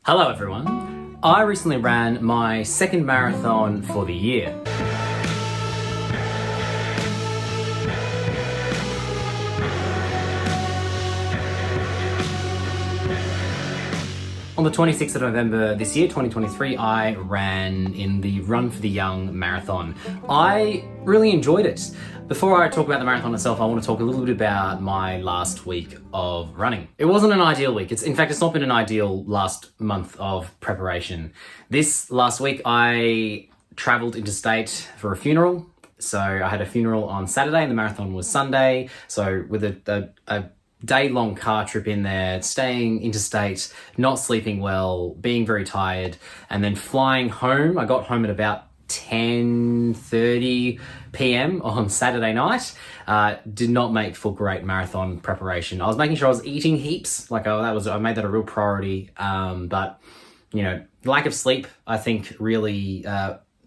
Hello everyone. I recently ran my second marathon for the year. On the 26th of November this year, 2023, I ran in the Run for the Young marathon. I really enjoyed it. Before I talk about the marathon itself, I want to talk a little bit about my last week of running. It wasn't an ideal week. In fact, it's not been an ideal last month of preparation. This last week, I traveled interstate for a funeral. So I had a funeral on Saturday and the marathon was Sunday. So with a day-long car trip in there, staying interstate, not sleeping well, being very tired, and then flying home. I got home at about 10:30 p.m. on Saturday night. Did not make for great marathon preparation. I was making sure I was eating heaps. I made that a real priority. But lack of sleep, I think, really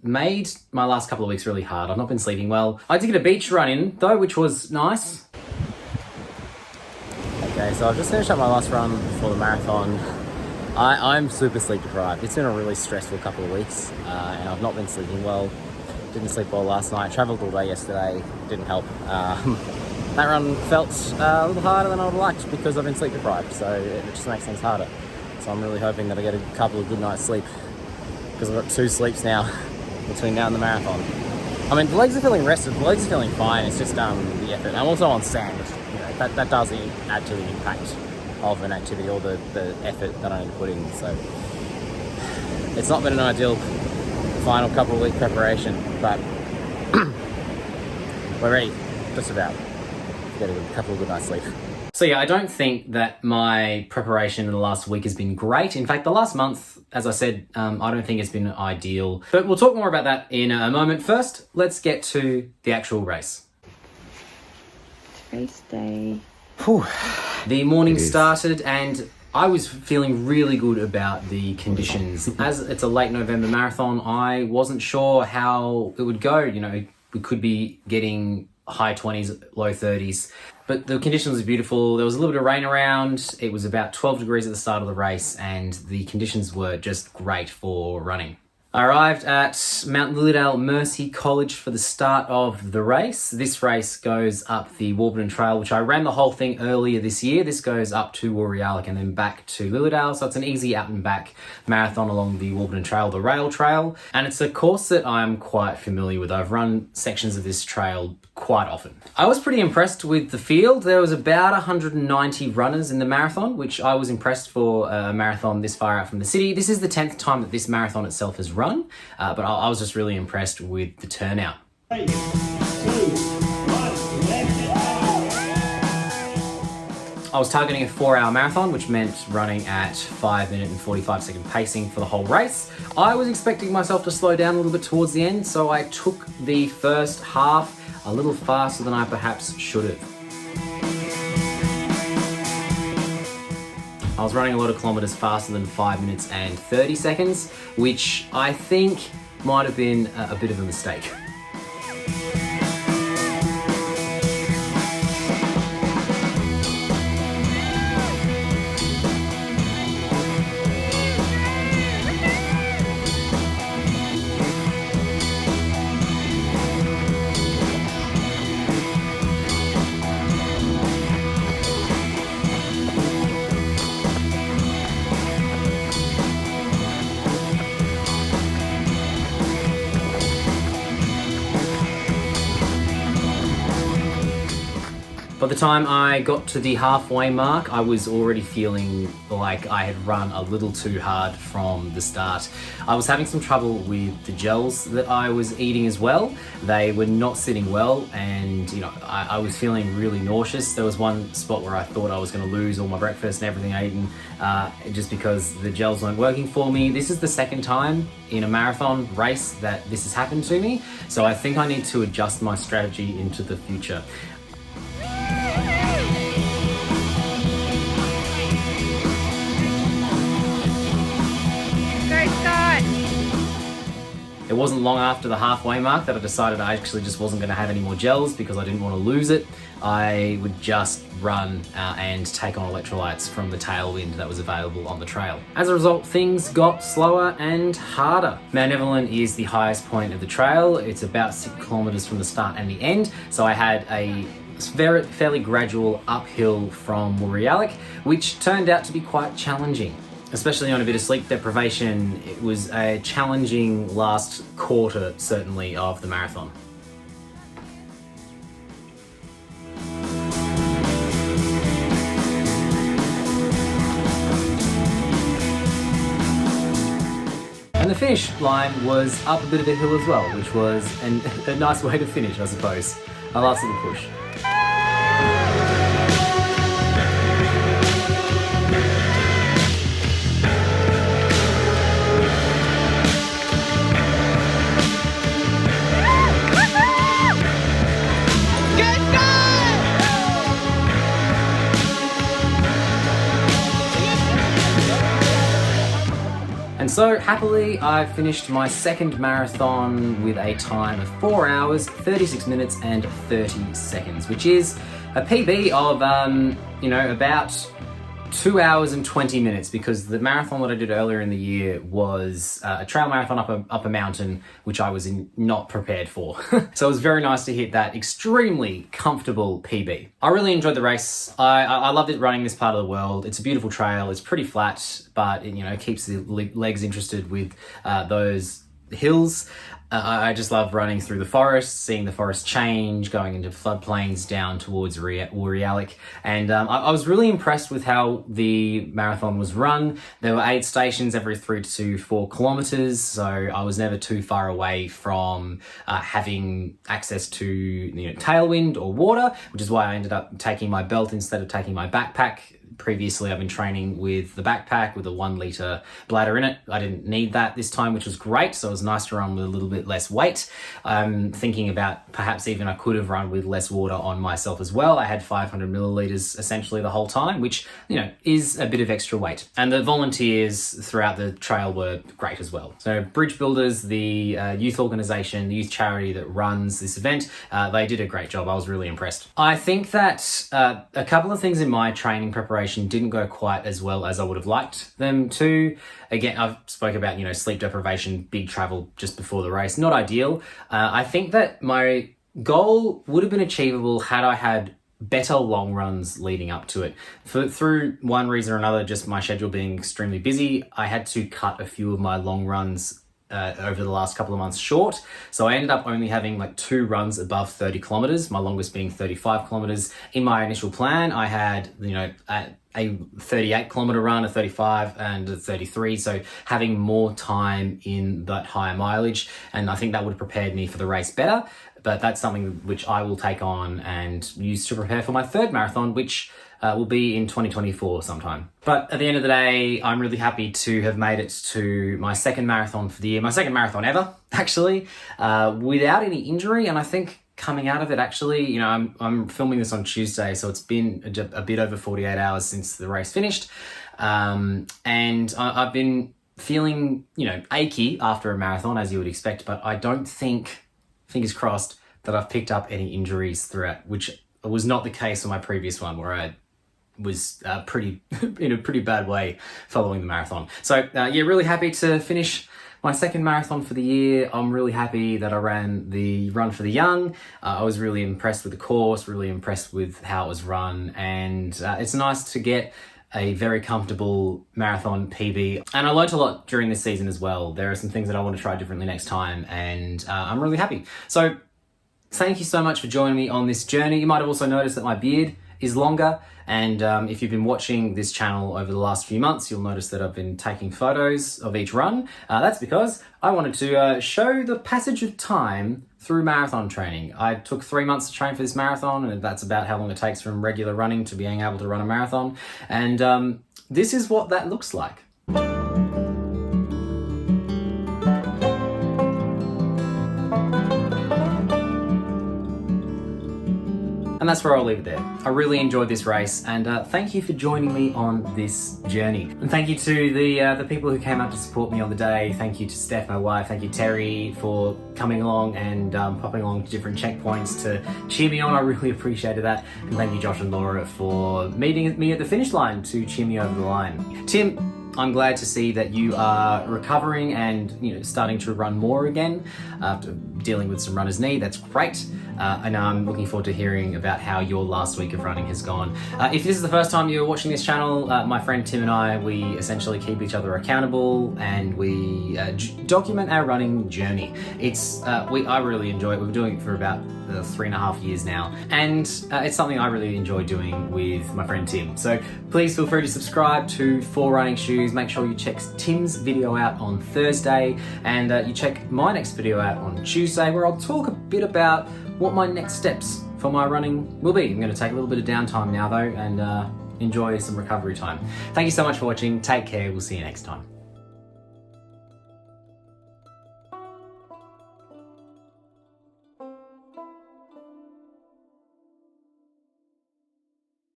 made my last couple of weeks really hard. I've not been sleeping well. I did get a beach run in though, which was nice. Okay, so I've just finished up my last run for the marathon. I'm super sleep deprived. It's been a really stressful couple of weeks and I've not been sleeping well. Didn't sleep well last night. Travelled all day yesterday. Didn't help. That run felt a little harder than I would have liked because I've been sleep deprived, so it just makes things harder. So I'm really hoping that I get a couple of good nights sleep because I've got 2 sleeps now between now and the marathon. I mean, the legs are feeling rested. The legs are feeling fine. It's just the effort. I'm also on sand. That does add to the impact of an activity or the effort that I need to put in. So it's not been an ideal final couple of week preparation, but we're ready, just about, to get a couple of good nights sleep. So yeah, I don't think that my preparation in the last week has been great. In fact, the last month, as I said, I don't think it's been ideal. But we'll talk more about that in a moment. First, let's get to the actual race. Race day. Whew. The morning started and I was feeling really good about the conditions. As it's a late November marathon, I wasn't sure how it would go. We could be getting high 20s, low 30s, but the conditions were beautiful. There was a little bit of rain around. It was about 12 degrees at the start of the race and the conditions were just great for running. I arrived at Mount Lilydale Mercy College for the start of the race. This race goes up the Warburton Trail, which I ran the whole thing earlier this year. This goes up to Woorollook and then back to Lilydale. So it's an easy out and back marathon along the Warburton Trail, the rail trail. And it's a course that I'm quite familiar with. I've run sections of this trail quite often. I was pretty impressed with the field. There was about 190 runners in the marathon, which I was impressed for a marathon this far out from the city. This is the 10th time that this marathon itself has run. But I was just really impressed with the turnout. 3, 2, 1, I was targeting a 4-hour marathon, which meant running at 5-minute and 45-second pacing for the whole race. I was expecting myself to slow down a little bit towards the end, so I took the first half a little faster than I perhaps should have. I was running a lot of kilometers faster than 5 minutes and 30 seconds, which I think might have been a bit of a mistake. By the time I got to the halfway mark, I was already feeling like I had run a little too hard from the start. I was having some trouble with the gels that I was eating as well. They were not sitting well and I was feeling really nauseous. There was one spot where I thought I was going to lose all my breakfast and everything I eaten just because the gels weren't working for me. This is the second time in a marathon race that this has happened to me, so I think I need to adjust my strategy into the future. It wasn't long after the halfway mark that I decided I actually just wasn't going to have any more gels because I didn't want to lose it. I would just run and take on electrolytes from the tailwind that was available on the trail. As a result, things got slower and harder. Mount Evelyn is the highest point of the trail. It's about 6 kilometers from the start and the end. So I had a fairly gradual uphill from Woorollalek, which turned out to be quite challenging. Especially on a bit of sleep deprivation, it was a challenging last quarter, certainly, of the marathon. And the finish line was up a bit of a hill as well, which was a nice way to finish, I suppose. A last little push. And so, happily, I finished my second marathon with a time of 4 hours, 36 minutes and 30 seconds, which is a PB of, about 2 hours and 20 minutes, because the marathon that I did earlier in the year was a trail marathon up a mountain, which I was not prepared for. So it was very nice to hit that extremely comfortable PB. I really enjoyed the race. I loved it running this part of the world. It's a beautiful trail. It's pretty flat, but it keeps the legs interested with those hills. I just love running through the forest, seeing the forest change, going into floodplains down towards Woorollalek. And I was really impressed with how the marathon was run. There were 8 stations every 3 to 4 kilometers, so I was never too far away from having access to tailwind or water, which is why I ended up taking my belt instead of taking my backpack. Previously, I've been training with the backpack with a 1 litre bladder in it. I didn't need that this time, which was great. So it was nice to run with a little bit less weight. I'm thinking about perhaps even I could have run with less water on myself as well. I had 500 millilitres essentially the whole time, which, is a bit of extra weight. And the volunteers throughout the trail were great as well. So Bridge Builders, the youth organisation, the youth charity that runs this event, they did a great job. I was really impressed. I think that a couple of things in my training preparation didn't go quite as well as I would have liked them to. Again, I've spoke about, sleep deprivation, big travel just before the race. Not ideal. I think that my goal would have been achievable had I had better long runs leading up to it. Through one reason or another, just my schedule being extremely busy, I had to cut a few of my long runs over the last couple of months short. So I ended up only having 2 runs above 30 kilometers, my longest being 35 kilometers. In my initial plan, I had, a 38 kilometer run, a 35 and a 33. So having more time in that higher mileage. And I think that would have prepared me for the race better. But that's something which I will take on and use to prepare for my 3rd marathon, which will be in 2024 sometime. But at the end of the day, I'm really happy to have made it to my 2nd marathon for the year, my 2nd marathon ever, actually, without any injury. And I think coming out of it, actually, I'm filming this on Tuesday, so it's been a bit over 48 hours since the race finished. And I've been feeling, achy after a marathon, as you would expect, but I don't think, fingers crossed, that I've picked up any injuries throughout, which was not the case on my previous one, where I was in a pretty bad way following the marathon. So really happy to finish my 2nd marathon for the year. I'm really happy that I ran the Run for the Young. I was really impressed with the course, really impressed with how it was run, and it's nice to get a very comfortable marathon PB. And I learnt a lot during this season as well. There are some things that I want to try differently next time, and I'm really happy. So thank you so much for joining me on this journey. You might have also noticed that my beard is longer, and if you've been watching this channel over the last few months, you'll notice that I've been taking photos of each run. That's because I wanted to show the passage of time through marathon training. I took 3 months to train for this marathon, and that's about how long it takes from regular running to being able to run a marathon. And this is what that looks like. And And that's where I'll leave it there. I really enjoyed this race, and thank you for joining me on this journey. And thank you to the people who came out to support me on the day. Thank you to Steph, my wife. Thank you, Terry, for coming along and popping along to different checkpoints to cheer me on. I really appreciated that. And thank you, Josh and Laura, for meeting me at the finish line to cheer me over the line. Tim, I'm glad to see that you are recovering and starting to run more again after dealing with some runner's knee. That's great. And I'm looking forward to hearing about how your last week of running has gone. If this is the first time you're watching this channel, my friend Tim and I, we essentially keep each other accountable and we document our running journey. I really enjoy it. We've been doing it for about 3.5 years now, and it's something I really enjoy doing with my friend Tim. So please feel free to subscribe to 4 Running Shoes. Make sure you check Tim's video out on Thursday, and you check my next video out on Tuesday, where I'll talk a bit about what my next steps for my running will be. I'm going to take a little bit of downtime now though, and enjoy some recovery time. Thank you so much for watching. Take care. We'll see you next time.